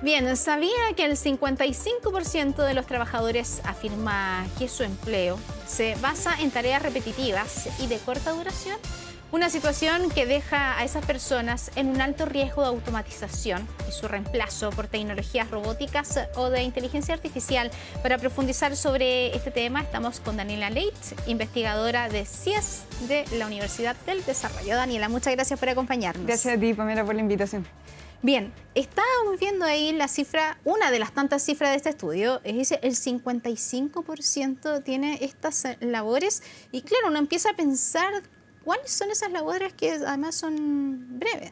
Bien, ¿sabía que el 55% de los trabajadores afirma que su empleo se basa en tareas repetitivas y de corta duración? Una situación que deja a esas personas en un alto riesgo de automatización y su reemplazo por tecnologías robóticas o de inteligencia artificial. Para profundizar sobre este tema estamos con Daniela Leit, investigadora de CIES de la Universidad del Desarrollo. Daniela, muchas gracias por acompañarnos. Gracias a ti, Pamela, por la invitación. Bien, estábamos viendo ahí la cifra, una de las tantas cifras de este estudio, es dice el 55% tiene estas labores y claro, uno empieza a pensar cuáles son esas labores que además son breves.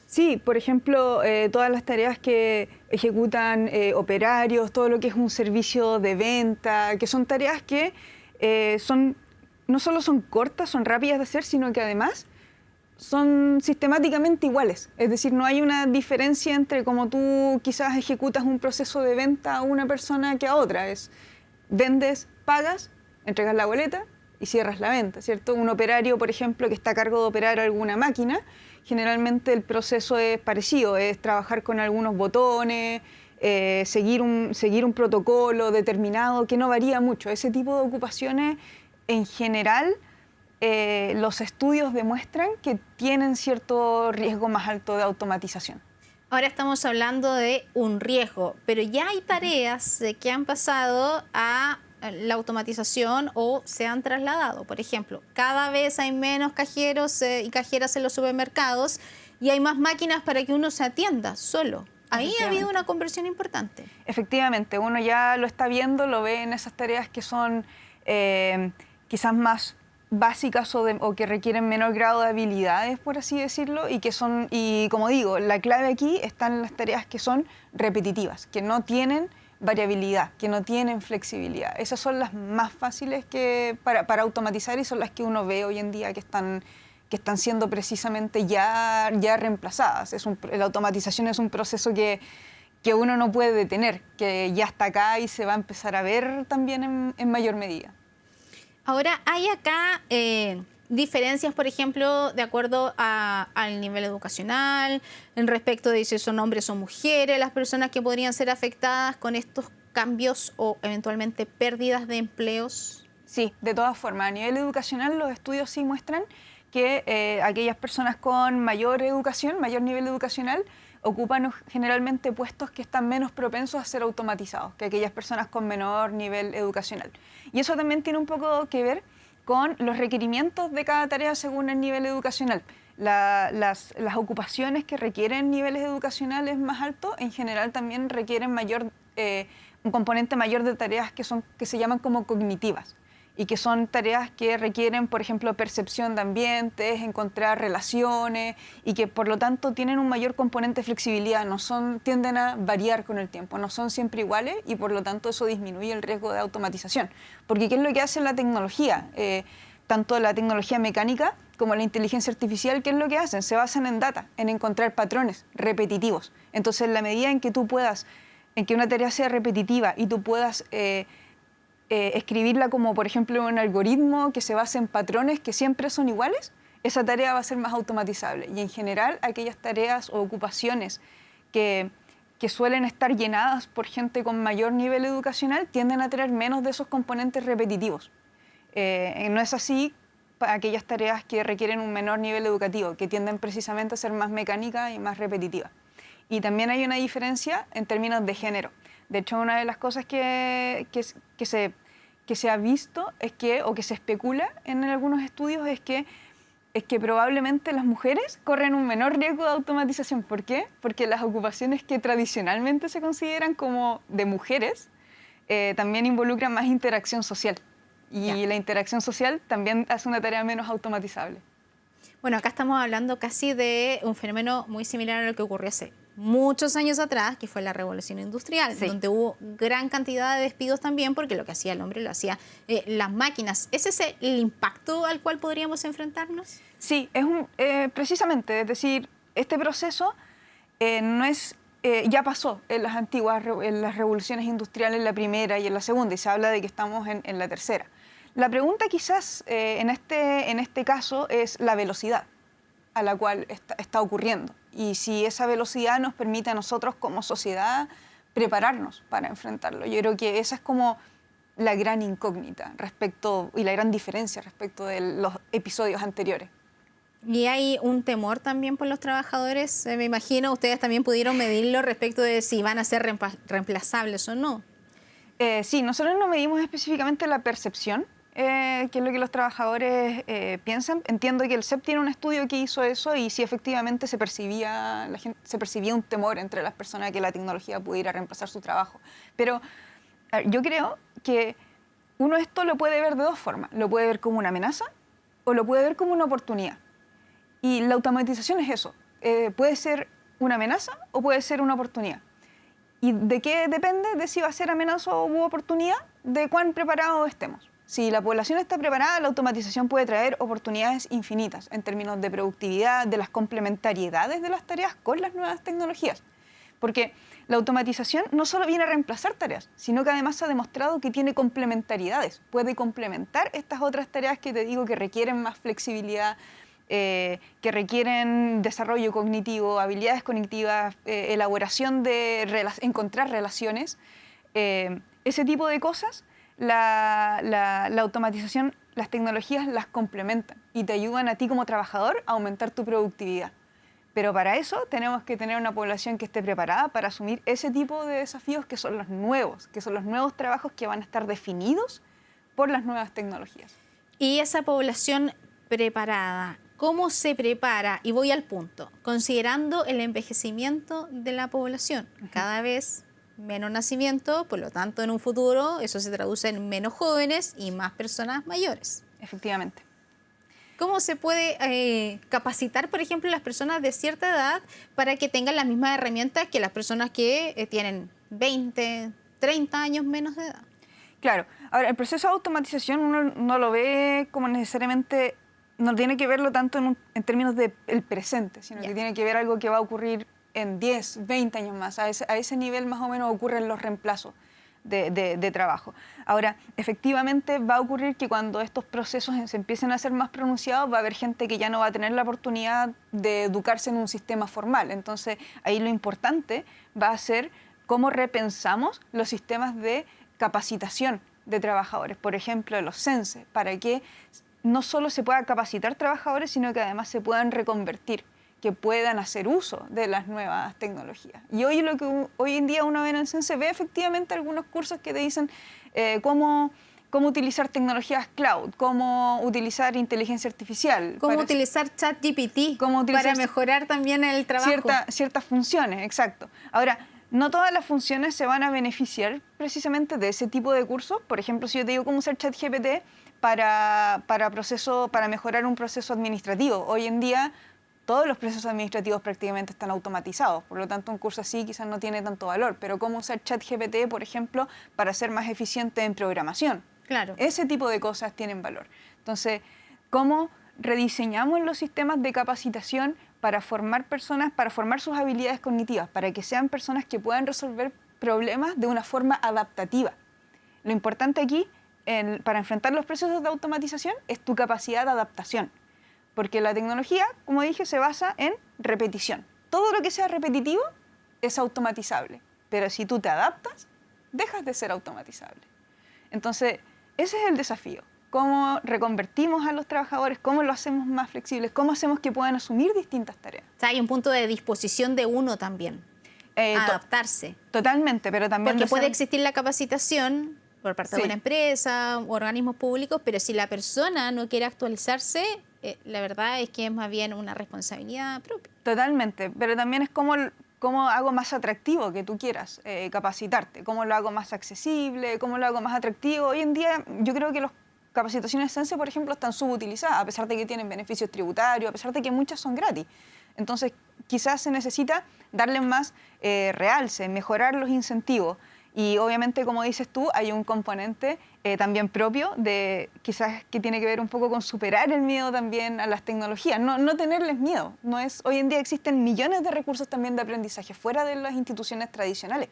Sí, por ejemplo, todas las tareas que ejecutan operarios, todo lo que es un servicio de venta, que son tareas que no solo son cortas, son rápidas de hacer, sino que además son sistemáticamente iguales. Es decir, no hay una diferencia entre cómo tú quizás ejecutas un proceso de venta a una persona que a otra. Es vendes, pagas, entregas la boleta y cierras la venta, ¿cierto? Un operario, por ejemplo, que está a cargo de operar alguna máquina, generalmente el proceso es parecido, es trabajar con algunos botones, seguir un protocolo determinado que no varía mucho. Ese tipo de ocupaciones, en general, los estudios demuestran que tienen cierto riesgo más alto de automatización. Ahora estamos hablando de un riesgo, pero ya hay tareas que han pasado a la automatización o se han trasladado. Por ejemplo, cada vez hay menos cajeros y cajeras en los supermercados y hay más máquinas para que uno se atienda solo. Ahí ha habido una conversión importante. Efectivamente, uno ya lo está viendo, lo ve en esas tareas que son quizás más básicas o que requieren menor grado de habilidades, por así decirlo, y como digo, la clave aquí está en las tareas que son repetitivas, que no tienen variabilidad, que no tienen flexibilidad. Esas son las más fáciles para automatizar y son las que uno ve hoy en día que están siendo precisamente ya reemplazadas. La automatización es un proceso que uno no puede detener, que ya está acá y se va a empezar a ver también en mayor medida. Ahora, hay acá diferencias, por ejemplo, de acuerdo al nivel educacional, en respecto de si son hombres o mujeres, las personas que podrían ser afectadas con estos cambios o eventualmente pérdidas de empleos. Sí, de todas formas, a nivel educacional los estudios sí muestran que aquellas personas con mayor educación, mayor nivel educacional, ocupan generalmente puestos que están menos propensos a ser automatizados que aquellas personas con menor nivel educacional. Y eso también tiene un poco que ver con los requerimientos de cada tarea según el nivel educacional. Las ocupaciones que requieren niveles educacionales más altos, en general también requieren un componente mayor de tareas que se llaman como cognitivas, y que son tareas que requieren, por ejemplo, percepción de ambientes, encontrar relaciones, y que por lo tanto tienen un mayor componente de flexibilidad, tienden a variar con el tiempo, no son siempre iguales, y por lo tanto eso disminuye el riesgo de automatización. Porque ¿qué es lo que hace la tecnología? Tanto la tecnología mecánica como la inteligencia artificial, ¿qué es lo que hacen? Se basan en data, en encontrar patrones repetitivos. Entonces, en la medida en que una tarea sea repetitiva y tú puedas escribirla como, por ejemplo, un algoritmo que se base en patrones que siempre son iguales, esa tarea va a ser más automatizable. Y en general, aquellas tareas o ocupaciones que suelen estar llenadas por gente con mayor nivel educacional tienden a tener menos de esos componentes repetitivos. No es así para aquellas tareas que requieren un menor nivel educativo, que tienden precisamente a ser más mecánicas y más repetitivas. Y también hay una diferencia en términos de género. De hecho, una de las cosas que se ha visto o que se especula en algunos estudios es que probablemente las mujeres corren un menor riesgo de automatización. ¿Por qué? Porque las ocupaciones que tradicionalmente se consideran como de mujeres también involucran más interacción social. Y la interacción social también hace una tarea menos automatizable. Bueno, acá estamos hablando casi de un fenómeno muy similar a lo que ocurrió hace muchos años atrás, que fue la revolución industrial, sí, donde hubo gran cantidad de despidos también, porque lo que hacía el hombre lo hacía las máquinas. ¿Es ese el impacto al cual podríamos enfrentarnos? Sí, precisamente, es decir, este proceso ya pasó en las revoluciones industriales, en la primera y en la segunda, y se habla de que estamos en la tercera. La pregunta quizás en este caso es la velocidad a la cual está ocurriendo. y si esa velocidad nos permite a nosotros como sociedad prepararnos para enfrentarlo. Yo creo que esa es como la gran incógnita respecto y la gran diferencia respecto de los episodios anteriores. Y hay un temor también por los trabajadores, me imagino, ustedes también pudieron medirlo respecto de si van a ser reemplazables o no. Sí, nosotros no medimos específicamente la percepción, que es lo que los trabajadores piensan. Entiendo que el CEP tiene un estudio que hizo eso y sí efectivamente se percibía un temor entre las personas que la tecnología pudiera reemplazar su trabajo. Pero yo creo que uno esto lo puede ver de dos formas. Lo puede ver como una amenaza o lo puede ver como una oportunidad. Y la automatización es eso. Puede ser una amenaza o puede ser una oportunidad. ¿Y de qué depende? De si va a ser amenaza u oportunidad, de cuán preparados estemos. Si la población está preparada, la automatización puede traer oportunidades infinitas en términos de productividad, de las complementariedades de las tareas con las nuevas tecnologías. Porque la automatización no solo viene a reemplazar tareas, sino que además ha demostrado que tiene complementariedades. Puede complementar estas otras tareas que te digo que requieren más flexibilidad, que requieren desarrollo cognitivo, habilidades cognitivas, elaboración de encontrar relaciones. Ese tipo de cosas, la automatización, las tecnologías las complementan y te ayudan a ti como trabajador a aumentar tu productividad. Pero para eso tenemos que tener una población que esté preparada para asumir ese tipo de desafíos que son los nuevos trabajos que van a estar definidos por las nuevas tecnologías. Y esa población preparada, ¿cómo se prepara? Y voy al punto, considerando el envejecimiento de la población, cada vez menos nacimiento, por lo tanto en un futuro eso se traduce en menos jóvenes y más personas mayores. Efectivamente. ¿Cómo se puede capacitar, por ejemplo, las personas de cierta edad para que tengan las mismas herramientas que las personas que tienen 20, 30 años menos de edad? Claro. Ahora, el proceso de automatización uno no lo ve como necesariamente, no tiene que verlo tanto en términos del presente, sino que tiene que ver algo que va a ocurrir en 10, 20 años más. A ese nivel más o menos ocurren los reemplazos de trabajo. Ahora, efectivamente va a ocurrir que cuando estos procesos se empiecen a hacer más pronunciados, va a haber gente que ya no va a tener la oportunidad de educarse en un sistema formal. Entonces, ahí lo importante va a ser cómo repensamos los sistemas de capacitación de trabajadores. Por ejemplo, los CENSE, para que no solo se puedan capacitar trabajadores, sino que además se puedan reconvertir, que puedan hacer uso de las nuevas tecnologías. Y hoy en día uno ve en el CENSE, ve efectivamente algunos cursos que te dicen cómo utilizar tecnologías cloud, cómo utilizar inteligencia artificial. Cómo utilizar ChatGPT para mejorar también el trabajo. Ciertas funciones, exacto. Ahora, no todas las funciones se van a beneficiar precisamente de ese tipo de cursos. Por ejemplo, si yo te digo cómo usar ChatGPT para mejorar un proceso administrativo. Hoy en día todos los procesos administrativos prácticamente están automatizados, por lo tanto un curso así quizás no tiene tanto valor, pero cómo usar ChatGPT, por ejemplo, para ser más eficiente en programación. Claro. Ese tipo de cosas tienen valor. Entonces, ¿cómo rediseñamos los sistemas de capacitación para formar personas, para formar sus habilidades cognitivas, para que sean personas que puedan resolver problemas de una forma adaptativa? Lo importante aquí, para enfrentar los procesos de automatización, es tu capacidad de adaptación. Porque la tecnología, como dije, se basa en repetición. Todo lo que sea repetitivo es automatizable. Pero si tú te adaptas, dejas de ser automatizable. Entonces, ese es el desafío. Cómo reconvertimos a los trabajadores, cómo lo hacemos más flexibles, cómo hacemos que puedan asumir distintas tareas. O sea, hay un punto de disposición de uno también, adaptarse. Totalmente, pero también... Porque puede existir la capacitación por parte de una empresa, organismos públicos, pero si la persona no quiere actualizarse, la verdad es que es más bien una responsabilidad propia. Totalmente, pero también es cómo hago más atractivo que tú quieras capacitarte, cómo lo hago más accesible, cómo lo hago más atractivo. Hoy en día yo creo que las capacitaciones CENSE, por ejemplo, están subutilizadas, a pesar de que tienen beneficios tributarios, a pesar de que muchas son gratis. Entonces quizás se necesita darles más realce, mejorar los incentivos. Y obviamente, como dices tú, hay un componente también propio de quizás que tiene que ver un poco con superar el miedo también a las tecnologías, no tenerles miedo. Hoy en día existen millones de recursos también de aprendizaje fuera de las instituciones tradicionales.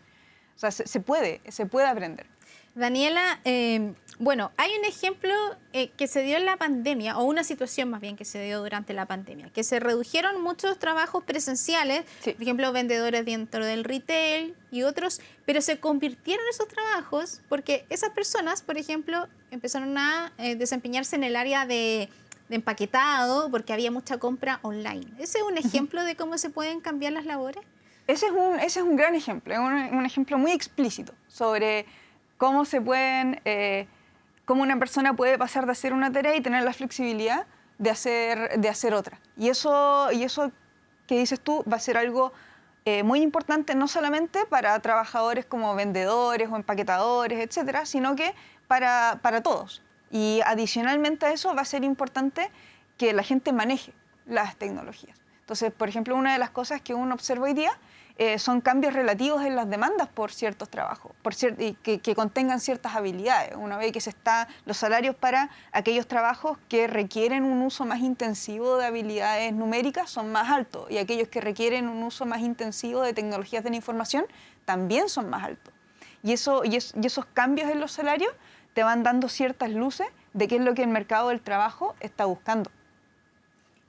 O sea, se puede aprender. Daniela, bueno, hay un ejemplo que se dio en la pandemia, o una situación más bien que se dio durante la pandemia, que se redujeron muchos trabajos presenciales, Sí. por ejemplo, vendedores dentro del retail y otros, pero se convirtieron esos trabajos porque esas personas, por ejemplo, empezaron a desempeñarse en el área de empaquetado porque había mucha compra online. ¿Ese es un ejemplo de cómo se pueden cambiar las labores? Ese es un gran ejemplo, es un ejemplo muy explícito sobre cómo cómo una persona puede pasar de hacer una tarea y tener la flexibilidad de hacer otra. Y eso que dices tú va a ser algo muy importante no solamente para trabajadores como vendedores o empaquetadores, etcétera, sino que para todos. Y adicionalmente a eso va a ser importante que la gente maneje las tecnologías. Entonces, por ejemplo, una de las cosas que uno observa hoy día son cambios relativos en las demandas por ciertos trabajos, y que contengan ciertas habilidades. Una vez que los salarios para aquellos trabajos que requieren un uso más intensivo de habilidades numéricas son más altos, y aquellos que requieren un uso más intensivo de tecnologías de la información también son más altos. Y esos cambios en los salarios te van dando ciertas luces de qué es lo que el mercado del trabajo está buscando.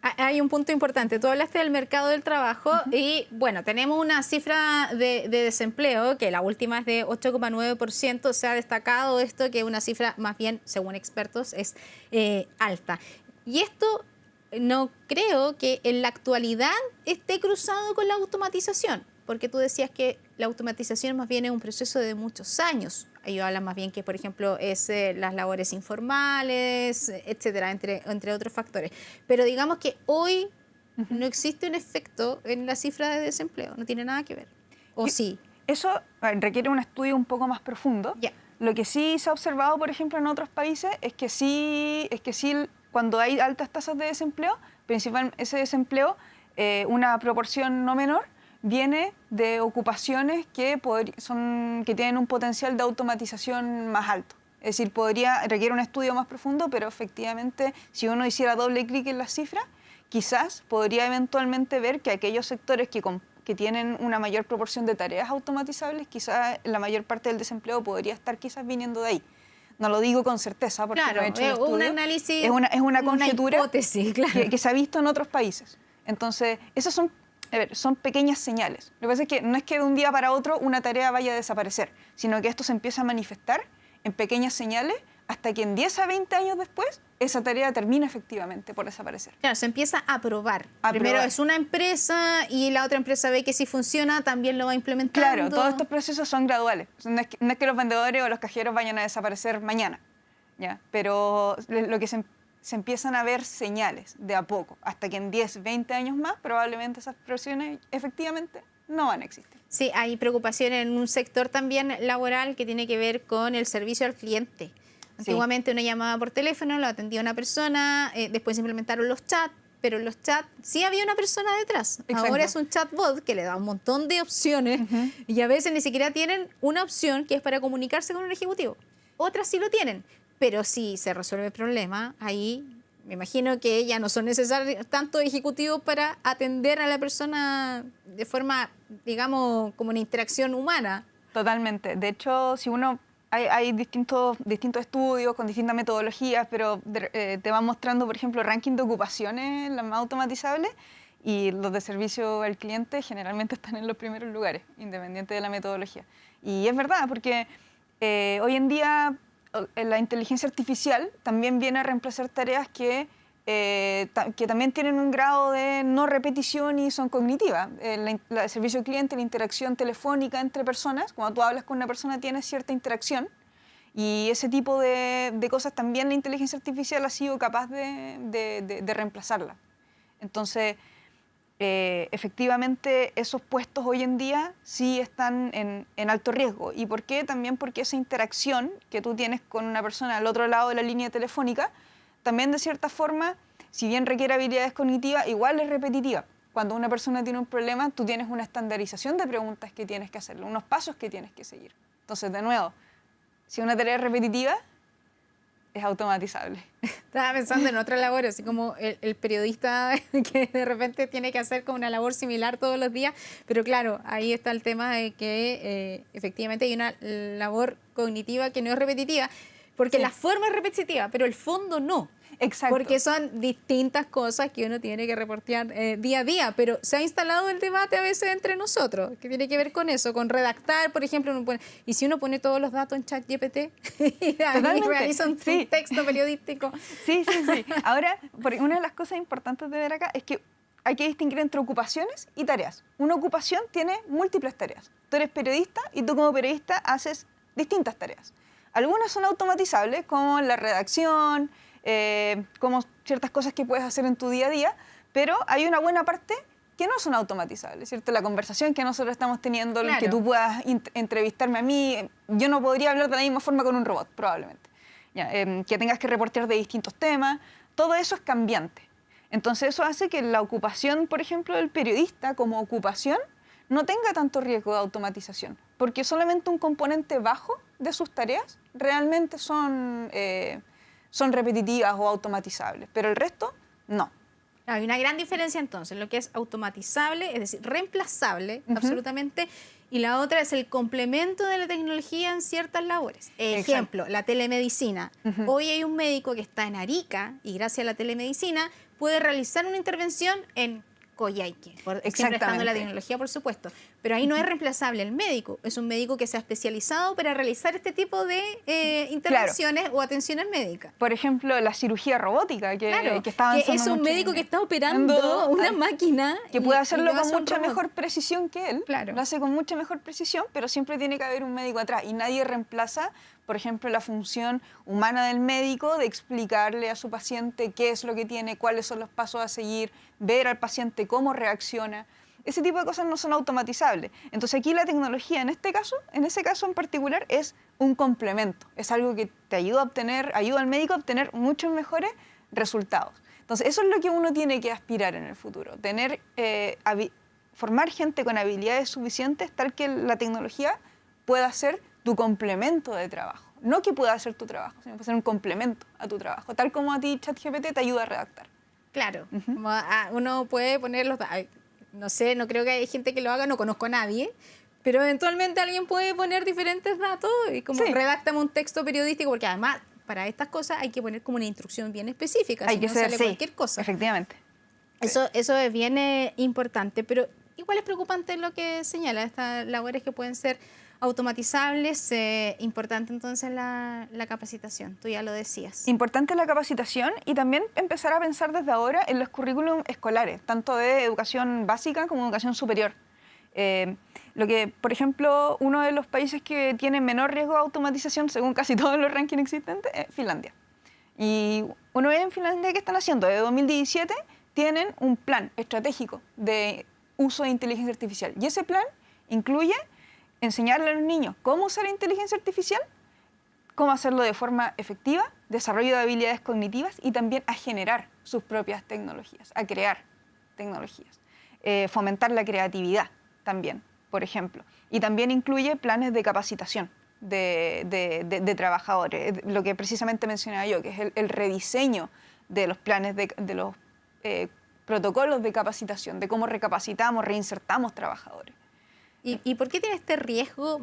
Hay un punto importante. Tú hablaste del mercado del trabajo y, bueno, tenemos una cifra de desempleo que la última es de 8,9%. Se ha destacado esto, que es una cifra más bien, según expertos, es alta. Y esto no creo que en la actualidad esté cruzado con la automatización, porque tú decías que la automatización más bien es un proceso de muchos años. Ellos hablan más bien que, por ejemplo, es las labores informales, etcétera, entre otros factores. Pero digamos que hoy no existe un efecto en la cifra de desempleo, no tiene nada que ver. ¿O sí? Eso requiere un estudio un poco más profundo. Ya. Lo que sí se ha observado, por ejemplo, en otros países es que sí cuando hay altas tasas de desempleo, principalmente ese desempleo, una proporción no menor, viene de ocupaciones que tienen un potencial de automatización más alto. Es decir, requiere un estudio más profundo, pero efectivamente, si uno hiciera doble clic en las cifras, quizás podría eventualmente ver que aquellos sectores que tienen una mayor proporción de tareas automatizables, quizás la mayor parte del desempleo podría estar quizás viniendo de ahí. No lo digo con certeza porque claro, no he hecho el estudio. Un análisis, es una conjetura hipótesis, claro. que se ha visto en otros países. Entonces, esas son pequeñas señales. Lo que pasa es que no es que de un día para otro una tarea vaya a desaparecer, sino que esto se empieza a manifestar en pequeñas señales hasta que en 10 a 20 años después esa tarea termina efectivamente por desaparecer. Claro, se empieza a probar. Primero es una empresa y la otra empresa ve que si funciona también lo va implementando. Claro, todos estos procesos son graduales. No es que los vendedores o los cajeros vayan a desaparecer mañana, ¿ya? Pero lo que se empiezan a ver señales de a poco, hasta que en 10, 20 años más probablemente esas profesiones efectivamente no van a existir. Sí, hay preocupación en un sector también laboral que tiene que ver con el servicio al cliente. Antiguamente uno llamaba por teléfono, lo atendía una persona, después implementaron los chats, pero en los chats sí había una persona detrás. Exacto. Ahora es un chatbot que le da un montón de opciones y a veces ni siquiera tienen una opción que es para comunicarse con un ejecutivo. Otras sí lo tienen, pero si se resuelve el problema, ahí me imagino que ya no son necesarios tantos ejecutivos para atender a la persona de forma, digamos, como una interacción humana. Totalmente. De hecho, si uno... Hay distintos estudios con distintas metodologías, pero te van mostrando, por ejemplo, ranking de ocupaciones, las más automatizables, y los de servicio al cliente generalmente están en los primeros lugares, independiente de la metodología. Y es verdad, porque hoy en día la inteligencia artificial también viene a reemplazar tareas que también tienen un grado de no repetición y son cognitivas. El servicio al cliente, la interacción telefónica entre personas, cuando tú hablas con una persona tienes cierta interacción, y ese tipo de cosas también la inteligencia artificial ha sido capaz de reemplazarla. Entonces, efectivamente, esos puestos hoy en día sí están en alto riesgo. ¿Y por qué? También porque esa interacción que tú tienes con una persona al otro lado de la línea telefónica, también de cierta forma, si bien requiere habilidades cognitivas, igual es repetitiva. Cuando una persona tiene un problema, tú tienes una estandarización de preguntas que tienes que hacerle, unos pasos que tienes que seguir. Entonces, de nuevo, si una tarea es repetitiva, es automatizable. Estaba pensando en otra labor, así como el periodista que de repente tiene que hacer como una labor similar todos los días, pero claro, ahí está el tema de que efectivamente hay una labor cognitiva que no es repetitiva, porque Sí. la forma es repetitiva, pero el fondo no. Exacto. Porque son distintas cosas que uno tiene que reportear día a día, pero se ha instalado el debate a veces entre nosotros, que tiene que ver con eso, con redactar, por ejemplo, y si uno pone todos los datos en ChatGPT y realiza un texto periodístico. Sí. Ahora, una de las cosas importantes de ver acá es que hay que distinguir entre ocupaciones y tareas. Una ocupación tiene múltiples tareas. Tú eres periodista y tú como periodista haces distintas tareas. Algunas son automatizables, como la redacción, como ciertas cosas que puedes hacer en tu día a día, pero hay una buena parte que no son automatizables, ¿cierto? La conversación que nosotros estamos teniendo, claro, que tú puedas entrevistarme a mí, yo no podría hablar de la misma forma con un robot, probablemente. Ya, que tengas que reportear de distintos temas, todo eso es cambiante. Entonces eso hace que la ocupación, por ejemplo, del periodista como ocupación no tenga tanto riesgo de automatización, porque solamente un componente bajo de sus tareas realmente son repetitivas o automatizables, pero el resto no. Hay una gran diferencia entonces, lo que es automatizable, es decir, reemplazable absolutamente, y la otra es el complemento de la tecnología en ciertas labores. Ejemplo, la telemedicina. Hoy hay un médico que está en Arica y gracias a la telemedicina puede realizar una intervención en Coyhaique, siempre estando la tecnología, por supuesto. Pero ahí no es reemplazable el médico, es un médico que se ha especializado para realizar este tipo de intervenciones, claro, o atenciones médicas. Por ejemplo, la cirugía robótica, que está avanzando. Que es un médico que está operando una máquina. Que puede hacerlo con mucha mejor precisión que él. Claro. Lo hace con mucha mejor precisión, pero siempre tiene que haber un médico atrás. Y nadie reemplaza, por ejemplo, la función humana del médico de explicarle a su paciente qué es lo que tiene, cuáles son los pasos a seguir, ver al paciente cómo reacciona. Ese tipo de cosas no son automatizables. Entonces aquí la tecnología, en ese caso en particular, es un complemento. Es algo que te ayuda al médico a obtener muchos mejores resultados. Entonces eso es lo que uno tiene que aspirar en el futuro. Formar gente con habilidades suficientes tal que la tecnología pueda ser tu complemento de trabajo. No que pueda hacer tu trabajo, sino que puede ser un complemento a tu trabajo. Tal como a ti ChatGPT te ayuda a redactar. Claro, uno puede poner no sé, no creo que haya gente que lo haga, no conozco a nadie, pero eventualmente alguien puede poner diferentes datos y como redáctame un texto periodístico, porque además para estas cosas hay que poner como una instrucción bien específica, hay si que no ser, sale cualquier cosa. Efectivamente. Eso es bien importante, pero igual es preocupante lo que señala, estas labores que pueden ser automatizables. Importante entonces la capacitación, tú ya lo decías. Importante la capacitación y también empezar a pensar desde ahora en los currículums escolares, tanto de educación básica como educación superior. Lo que, por ejemplo, uno de los países que tiene menor riesgo de automatización, según casi todos los rankings existentes, es Finlandia. Y uno ve en Finlandia qué están haciendo. Desde 2017 tienen un plan estratégico de uso de inteligencia artificial. Y ese plan incluye enseñarle a los niños cómo usar la inteligencia artificial, cómo hacerlo de forma efectiva, desarrollo de habilidades cognitivas y también a generar sus propias tecnologías, a crear tecnologías. Fomentar la creatividad también, por ejemplo. Y también incluye planes de capacitación de trabajadores, lo que precisamente mencionaba yo, que es el rediseño de los planes, de los protocolos de capacitación, de cómo recapacitamos, reinsertamos trabajadores. ¿Y por qué tiene este riesgo,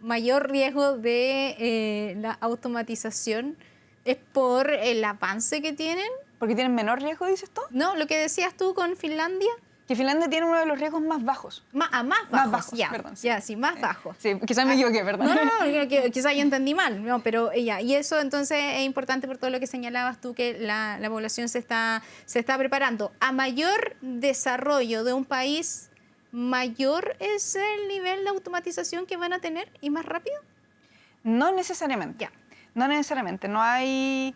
mayor riesgo de la automatización? ¿Es por el avance que tienen? ¿Porque tienen menor riesgo, dices tú? No, lo que decías tú con Finlandia. Que Finlandia tiene uno de los riesgos más bajos. Más bajos, ya, perdón. Sí, más bajos. Sí, quizás me equivoqué, perdón. No, quizás yo entendí mal, no, pero ya. Y eso entonces es importante por todo lo que señalabas tú, que la población se está preparando. A mayor desarrollo de un país, ¿mayor es el nivel de automatización que van a tener y más rápido? No necesariamente. Ya. No necesariamente. No hay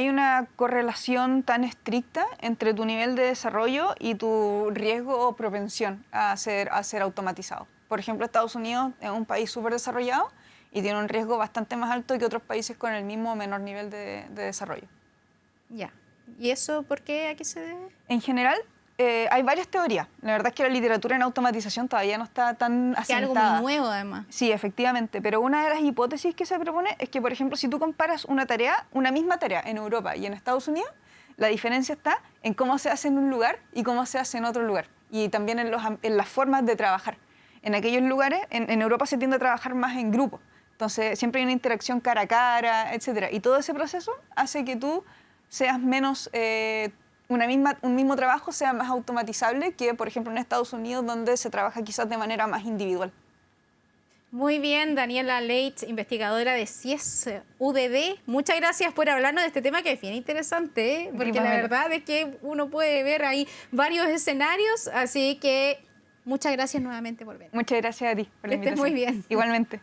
una correlación tan estricta entre tu nivel de desarrollo y tu riesgo o propensión a ser automatizado. Por ejemplo, Estados Unidos es un país súper desarrollado y tiene un riesgo bastante más alto que otros países con el mismo o menor nivel de desarrollo. Ya. ¿Y eso por qué? ¿A qué se debe? En general, hay varias teorías. La verdad es que la literatura en automatización todavía no está tan Que asentada. algo muy nuevo, además. Sí, efectivamente. Pero una de las hipótesis que se propone es que, por ejemplo, si tú comparas una misma tarea en Europa y en Estados Unidos, la diferencia está en cómo se hace en un lugar y cómo se hace en otro lugar. Y también en las formas de trabajar. En aquellos lugares, en Europa se tiende a trabajar más en grupo. Entonces, siempre hay una interacción cara a cara, etc. Y todo ese proceso hace que tú seas menos... un mismo trabajo sea más automatizable que, por ejemplo, en Estados Unidos, donde se trabaja quizás de manera más individual. Muy bien, Daniela Leitch, investigadora de CIES UDD. Muchas gracias por hablarnos de este tema que es bien interesante, ¿eh? Porque la verdad es que uno puede ver ahí varios escenarios, así que muchas gracias nuevamente por ver. Muchas gracias a ti por la invitación. Que estés muy bien. Igualmente.